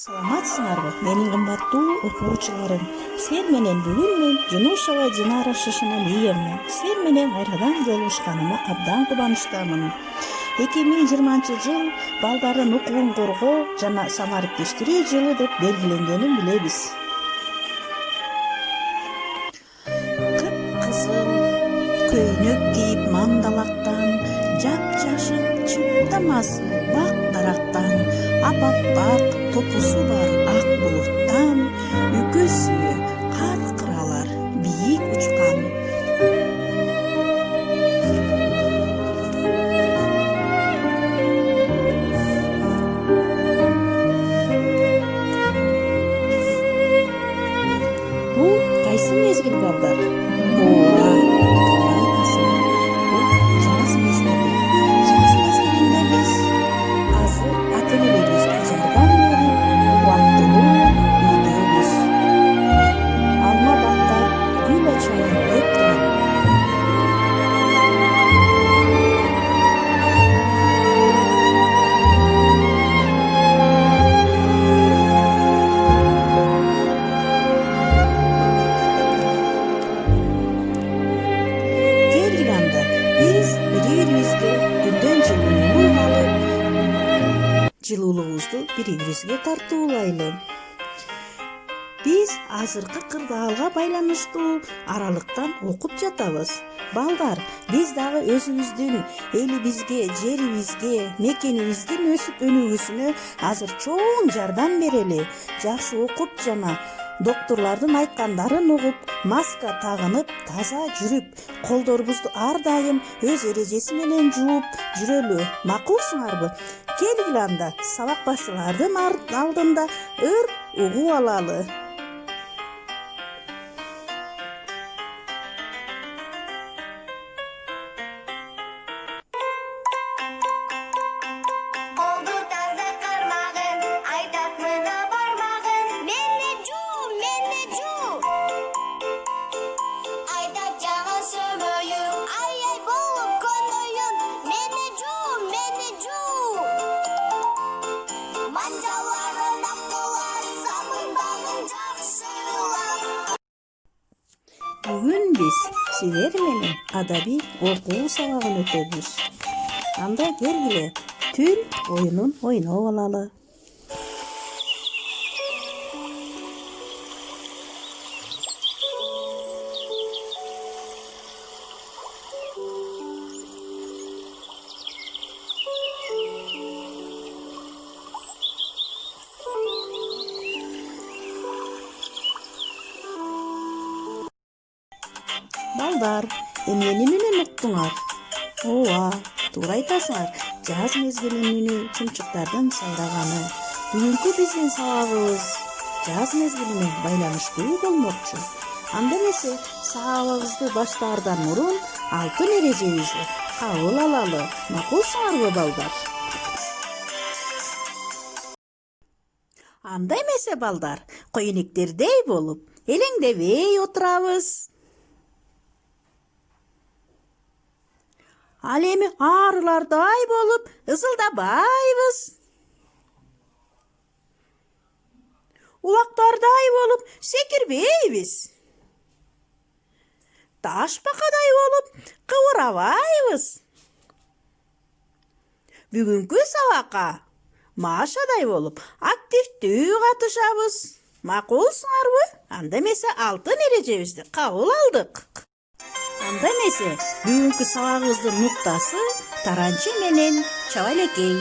Саламатсыңарбы, менин кымбаттуу окуучуларым. Силер менен бүгүн мен Жунушова Динара Шишиналиевна. Силер менен кайрадан жолугушканыма абдан кубанычтамын. 2020 жыл балдардын укугун коргоо жана самарттештирүү жылы деп белгиленгенин билебиз. Кып-кызыл көйнөк кийип маңдалактан, жап-жашыл чыптамасы бак дарактан, апаппак топусу бар ак булуттан, үкөсү кар кыралар бийик учкан. Бул кайсы мезгил балдар? Ооба, туура айтасыңар. Бул жаз мезгили. Жаз мезгилинде биз азыр ата-энелерибизге жардам берип, убактылуу үйдөбүз. Алма бакта гүл ачайын деп турат. Келгиле анда биз бири-бирибизге күндөн жылуулук алып, жылуулугубузду бири-бирибизге тартуулайлы. Биз азыркы кырдаалга байланыштуу аралыктан окуп жатабыз. Балдар, биз дагы өзүбүздүн элибизге, жерибизге, мекенибиздин өсүп өнүгүүсүнө азыр чоң жардам берели. Жакшы окуп жана докторлордун айткандарын угуп, маска тагынып, таза жүрүп, колдорубузду ар дайым өз эрежеси менен жууп жүрөлү. Макулсуңарбы? Келгиле анда сабак башчылардын алдында өр угуп алалы. Oldu taze karmağın, aydak mı da parmağın. Menne cu, aydak cana sömöyü, ay ay bolup konoyun. Menne cu, mancaların aptolar, zamındanın jakşılar. Бүгүн биз силер менен адабий окуу сабагын өтөбүз. Анда келгиле түн оюнун ойноп алалы. Балдар, эмнени менен уктуңар? Ооба, туура айтасыңар. Жаз мезгилинин үнү чымчыктардын сайраганы. Бүгүнкү биздин сабагыбыз жаз мезгилине байланыштуу болмокчу. Анда эмесе сабагыбызды баштаардан мурун алтын эрежебизди кабыл алалы. Макулсуңарбы, балдар? Анда эмесе балдар, коенектердей болуп, элеңдебей отурабыз. Ал эми арылардай болуп ызылдабайбыз. Улактардай болуп секирбейбиз. Ташбакадай болуп кыбырабайбыз. Бүгүнкү сабакка Машадай болуп активдүү катышабыз. Макулсуңарбы? Анда эмесе алтын эрежебизди кабыл алдык. Анда эмесе бүгүнкү сабагыбыздын нуктасы Таранчы менен Чабалекей.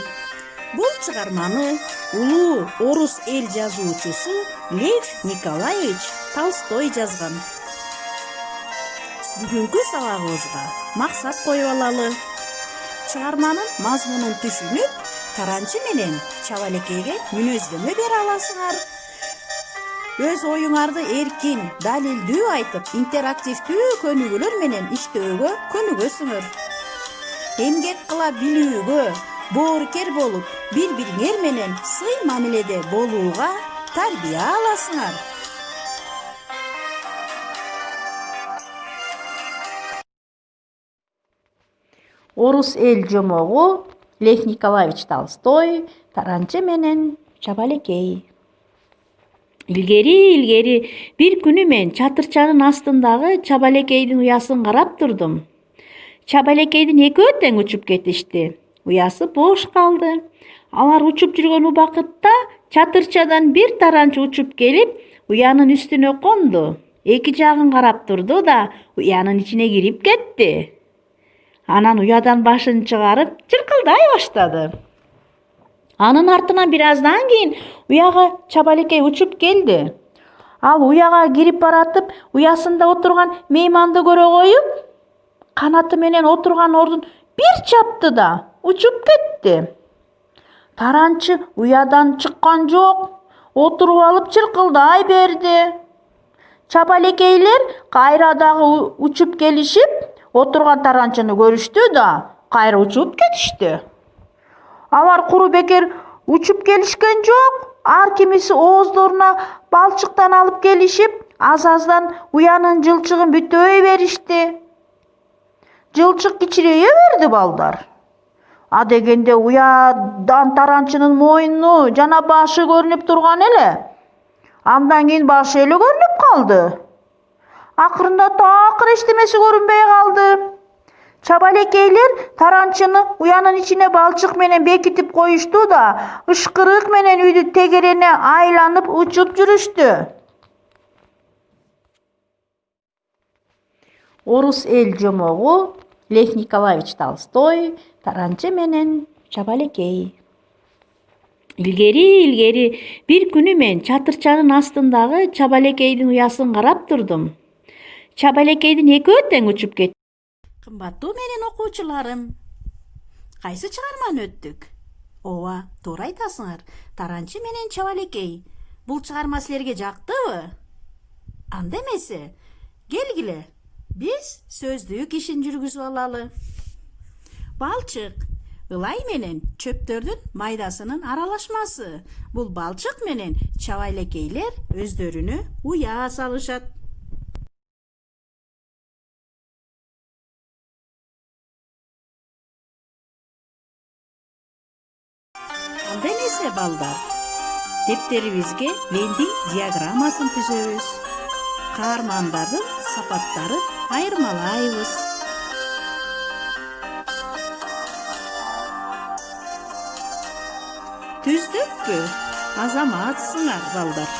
Бул чыгарманы улуу орус эл жазуучусу Лев Николаевич Толстой жазган. Бүгүнкү сабагыбызга максат коюп алалы. Чыгарманын мазмунун түшүнүп, Таранчы менен Чабалекейге мүнөздөмө бере аласыңар. Өз оюңарды эркин, далилдүү айтып, интерактивдүү көнүгүүлөр менен иштөөгө көнүгөсүңөр. Эмгек кыла билүүгө, боорукер болуп, бири-бириңер менен сый мамиледе болууга тарбия аласыңар. Орус эл жомогу Лев Николаевич Толстой, Таранчы менен Чабалекей. Илгери bir күнү мен чатырчанын астындагы чабалекейдин уясын карап турдум. Чабалекейдин экөө тең учуп кетишти. Уясы бош калды. Алар учуп жүргөн убакытта чатырчадан бир таранчы учуп келип, уянын үстүнө конду. Эки жагын карап турду да, уянын ичине кирип кетти. Анан уядан башын чыгарып, чыркылдай баштады. Анын артынан бир аздан кийин уяга чабалекей учуп келди. Ал уяга кирип баратып, уясында отурган мейманды көрө коюп, канаты менен отурган ордун бир чапты да учуп кетти. Таранчы уядан чыккан жок, отуруп алып чыркылдай берди. Чабалекейлер кайра дагы учуп келишип, отурган таранчыны көрүштү да, кайра учуп кетишти. Алар куру бекер учуп келишкен жок. Ар кимиси ооздоруна балчыктан алып келишип, аз-аздан уянын жылчыгын бүтөй беришти. Жылчык кичирейе берди балдар. А дегенде уядан таранчынын мойну жана башы көрүнүп турган эле. Андан кийин башы эле көрүнүп калды. Акырында такыр эчтемеси көрүнбөй калды. Чабалекейлер таранчыны уянын ичине балчык менен бекитип коюшту да, ышкырык менен үйдү тегерене айланып учуп жүрүштү. Орус эл жомогу Лев Николаевич Толстой, таранчы менен чабалекей. Илгери bir күнү мен чатырчанын астындагы чабалекейдин уясын карап турдум. Чабалекейдин экөө тең учуп кетти. Кымбаттуу менин окуучуларым, кайсы чыгарманы өттүк? Ооба, туура айтасыңар. Таранчы менен чабалекей. Бул чыгарма силерге жактыбы? Анда эмесе, келгиле, биз сөздүк ишин жүргүзүп алалы. Балчык ылай менен чөптөрдүн майдасынын аралашмасы. Бул балчык менен чабалекейлер өздөрүнө уя салышат. Анда эмесе балдар, дептерибизге Вендин диаграммасын түзөбүз. Каармандардын сапаттарын айырмалайбыз. Түздүкпү? Азаматсыңар балдар.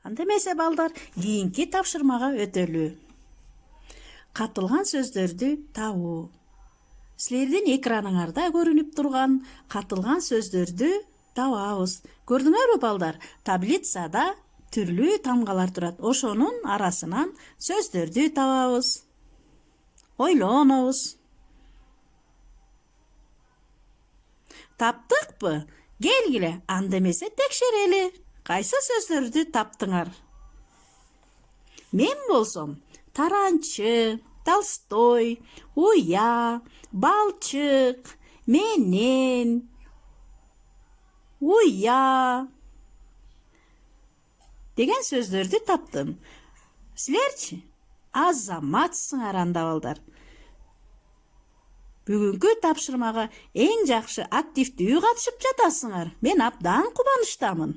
Анда эмесе балдар, кийинки тапшырмага өтөлү. Катылган сөздөрдү табуу. Силердин экраныңарда көрүнүп турган катылган сөздөрдү табабыз. Көрдүңөрбү балдар? Таблицада түрлүү тамгалар турат. Ошонун арасынан сөздөрдү табабыз. Ойлонобуз. Таптыкпы? Келгиле, анда эмесе текшерели. Кайсы сөздөрдү таптыңар? Мен болсом, таранчы, Толстой, уя, балчык, менен, уя деген сөздөрдү таптым. Силерчи? Азаматсыңар анда балдар. Бүгүнкү тапшырмага эң жакшы активдүү катышып жатасыңар. Мен абдан кубанычтамын.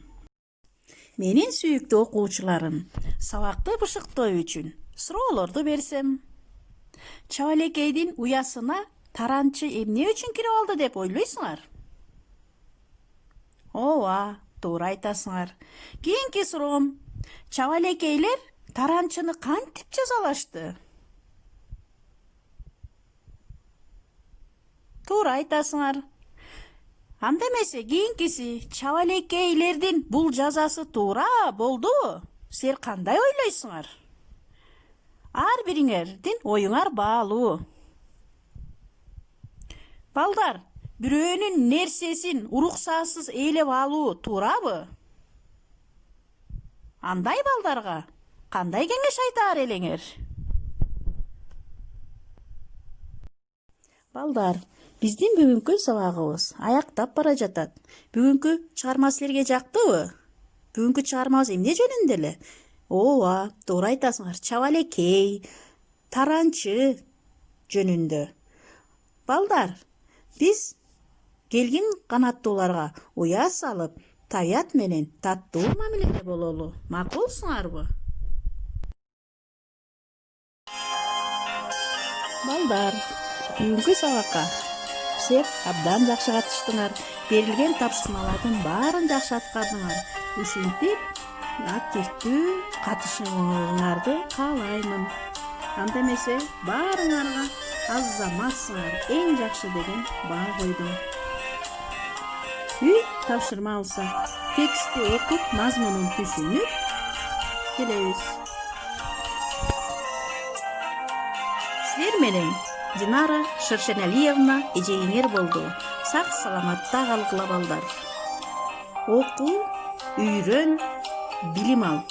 Менин сүйүктүү окуучуларым, сабакты бышыктоо үчүн суроолорду берсем. Чабалекейдин уясына таранчы эмне үчүн кирип алды деп ойлойсуңар? Ооба, туура айтасыңар. Кийинки суроом, чабалекейлер таранчыны кантип жазалашты? Туура айтасыңар. Анда эмесе кийинкиси, чабалекейлердин бул жазасы туура болдубу? Силер кандай ойлойсуңар? Ар бириңердин оюңар баалуу. Балдар, бирөөнүн нерсесин уруксатсыз ээлеп алуу туурабы? Андай балдарга кандай кеңеш айтаар элеңер? Балдар, биздин бүгүнкү сабагыбыз аяктап бара жатат. Бүгүнкү чыгарма силерге жактыбы? Бүгүнкү чыгармабыз эмне жөнүндө эле? Ооба, туура айтасыңар. Чабалекей, таранчы жөнүндө. Балдар, биз келген канаттууларга уя салып, таят менен таттуу мамиледе бололу. Макулсуңарбы? Балдар, бүгүнкү сабакка силер абдан жакшы катыштыңар. Берилген тапшырмалардын баарын жакшы аткардыңар. Ушинтип активдүү катышыңарды каалаймын. Анда эмесе баарыңарга азаматсыңар, эң жакшы деген баа койдум. Үй тапшырма алса, текстти окуп, мазмунун түшүнүп келебиз. Силер менен Динара Шершеналиевна эжегиңер болду. Сак саламатта калгыла балдар. Оку, үйрөн, билим ал.